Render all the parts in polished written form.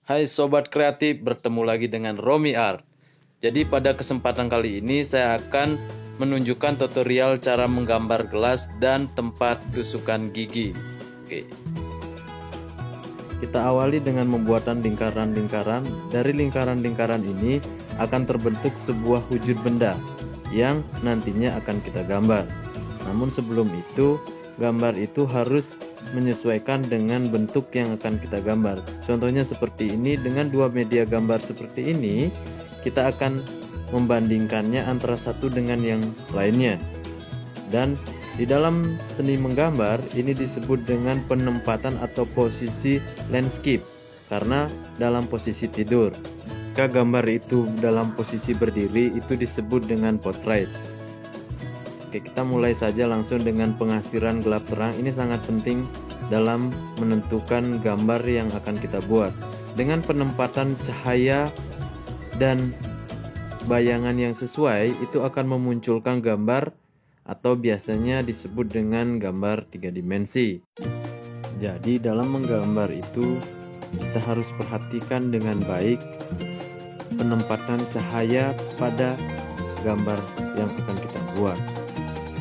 Hai Sobat Kreatif, bertemu lagi dengan Romi Art. Jadi pada kesempatan kali ini saya akan menunjukkan tutorial cara menggambar gelas dan tempat tusukan gigi. Oke. Kita awali dengan pembuatan lingkaran-lingkaran. Dari lingkaran-lingkaran ini akan terbentuk sebuah wujud benda yang nantinya akan kita gambar. Namun sebelum itu, gambar itu harus menyesuaikan dengan bentuk yang akan kita gambar. Contohnya seperti ini, dengan dua media gambar seperti ini, kita akan membandingkannya antara satu dengan yang lainnya. Dan di dalam seni menggambar ini disebut dengan penempatan atau posisi landscape, karena dalam posisi tidur. Jika gambar itu dalam posisi berdiri itu disebut dengan portrait. Oke, kita mulai saja langsung dengan pengasiran gelap terang. Ini sangat penting dalam menentukan gambar yang akan kita buat. Dengan penempatan cahaya dan bayangan yang sesuai, itu akan memunculkan gambar atau biasanya disebut dengan gambar 3 dimensi. Jadi dalam menggambar itu kita harus perhatikan dengan baik penempatan cahaya pada gambar yang akan kita buat.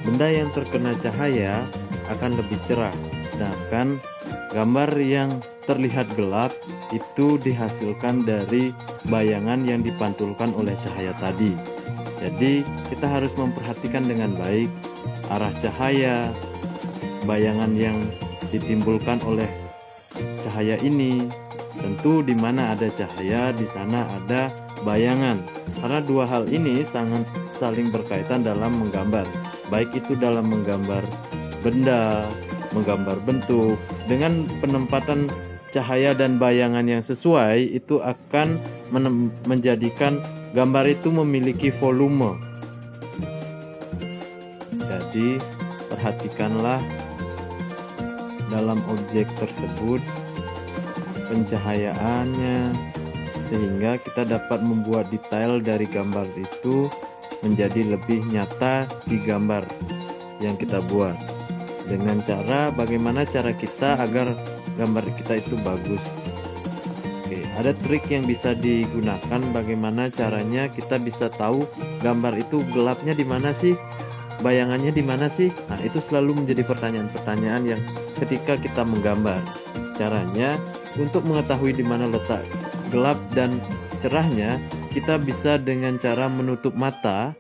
Benda yang terkena cahaya akan lebih cerah, sedangkan gambar yang terlihat gelap itu dihasilkan dari bayangan yang dipantulkan oleh cahaya tadi. Jadi kita harus memperhatikan dengan baik arah cahaya, bayangan yang ditimbulkan oleh cahaya ini. Tentu di mana ada cahaya, di sana ada bayangan. Karena dua hal ini sangat saling berkaitan dalam menggambar. Baik itu dalam menggambar benda, menggambar bentuk. Dengan penempatan cahaya dan bayangan yang sesuai, itu akan menjadikan gambar itu memiliki volume. Jadi perhatikanlah dalam objek tersebut pencahayaannya, sehingga kita dapat membuat detail dari gambar itu menjadi lebih nyata di gambar yang kita buat. Dengan cara bagaimana cara kita agar gambar kita itu bagus. Oke, ada trik yang bisa digunakan. Bagaimana caranya kita bisa tahu gambar itu gelapnya di mana sih, bayangannya di mana sih? Nah, itu selalu menjadi pertanyaan-pertanyaan yang ketika kita menggambar. Caranya untuk mengetahui di mana letak gelap dan cerahnya, kita bisa dengan cara menutup mata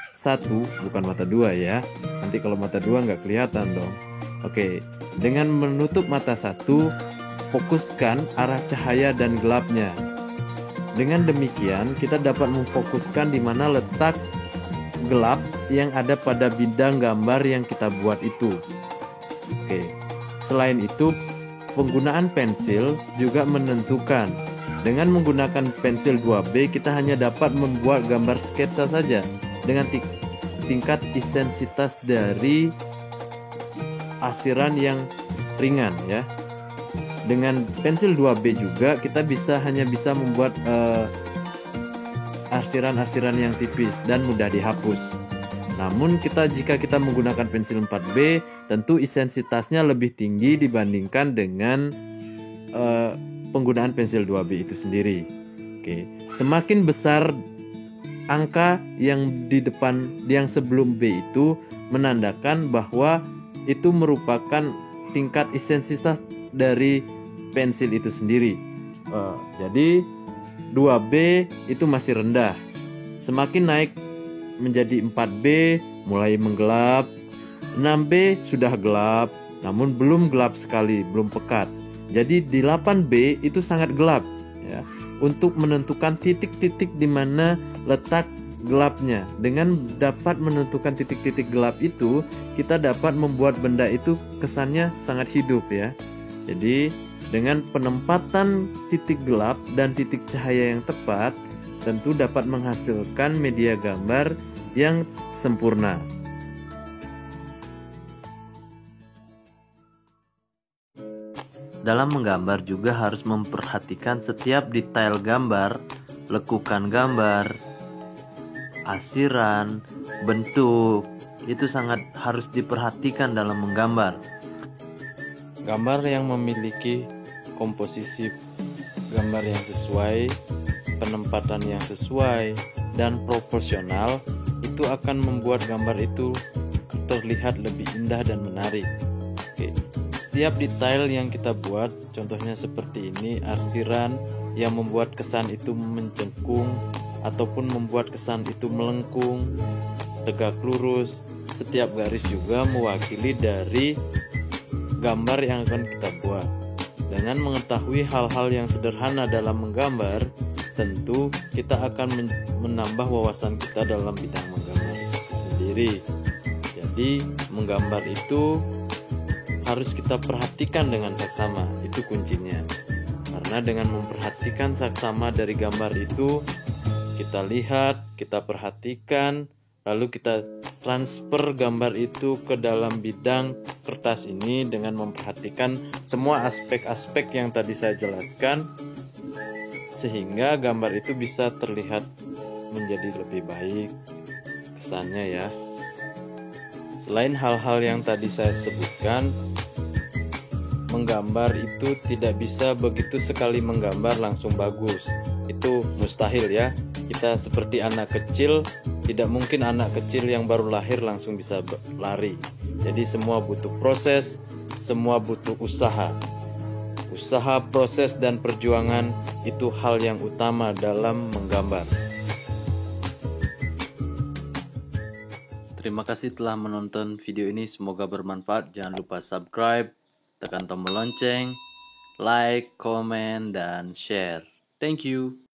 satu, bukan mata dua ya. Nanti kalau mata dua nggak kelihatan dong. Oke, dengan menutup mata satu, fokuskan arah cahaya dan gelapnya. Dengan demikian, kita dapat memfokuskan di mana letak gelap yang ada pada bidang gambar yang kita buat itu. Oke. Selain itu, penggunaan pensil juga menentukan. Dengan menggunakan pensil 2B, kita hanya dapat membuat gambar sketsa saja dengan tingkat intensitas dari asiran yang ringan ya. Dengan pensil 2B juga kita hanya bisa membuat arsiran-arsiran yang tipis dan mudah dihapus. Namun jika kita menggunakan pensil 4B, tentu intensitasnya lebih tinggi dibandingkan dengan penggunaan pensil 2B itu sendiri. Oke, semakin besar angka yang di depan yang sebelum B itu menandakan bahwa itu merupakan tingkat intensitas dari pensil itu sendiri. Jadi 2B itu masih rendah. Semakin naik menjadi 4B mulai menggelap. 6B sudah gelap, namun belum gelap sekali, belum pekat. Jadi di 8B itu sangat gelap ya. Untuk menentukan titik-titik di mana letak gelapnya. Dengan dapat menentukan titik-titik gelap itu, kita dapat membuat benda itu kesannya sangat hidup ya. Jadi dengan penempatan titik gelap dan titik cahaya yang tepat, tentu dapat menghasilkan media gambar yang sempurna. Dalam menggambar juga harus memperhatikan setiap detail gambar, lekukan gambar, asiran, bentuk, itu sangat harus diperhatikan dalam menggambar. Gambar yang memiliki komposisi gambar yang sesuai, penempatan yang sesuai, dan proporsional itu akan membuat gambar itu terlihat lebih indah dan menarik. Oke. Setiap detail yang kita buat, contohnya seperti ini, arsiran yang membuat kesan itu mencengkung ataupun membuat kesan itu melengkung, tegak lurus. Setiap garis juga mewakili dari gambar yang akan kita buat. Dengan mengetahui hal-hal yang sederhana dalam menggambar, tentu kita akan menambah wawasan kita dalam bidang menggambar itu sendiri. Jadi menggambar itu harus kita perhatikan dengan saksama, itu kuncinya. Karena dengan memperhatikan saksama dari gambar itu, kita lihat, kita perhatikan, lalu kita transfer gambar itu ke dalam bidang kertas ini dengan memperhatikan semua aspek-aspek yang tadi saya jelaskan, sehingga gambar itu bisa terlihat menjadi lebih baik kesannya ya. Selain hal-hal yang tadi saya sebutkan, menggambar itu tidak bisa begitu sekali menggambar langsung bagus. Itu mustahil ya. Kita seperti anak kecil, tidak mungkin anak kecil yang baru lahir langsung bisa lari. Jadi semua butuh proses, semua butuh usaha. Usaha, proses, dan perjuangan itu hal yang utama dalam menggambar. Terima kasih telah menonton video ini, semoga bermanfaat. Jangan lupa subscribe, tekan tombol lonceng, like, komen, dan share. Thank you.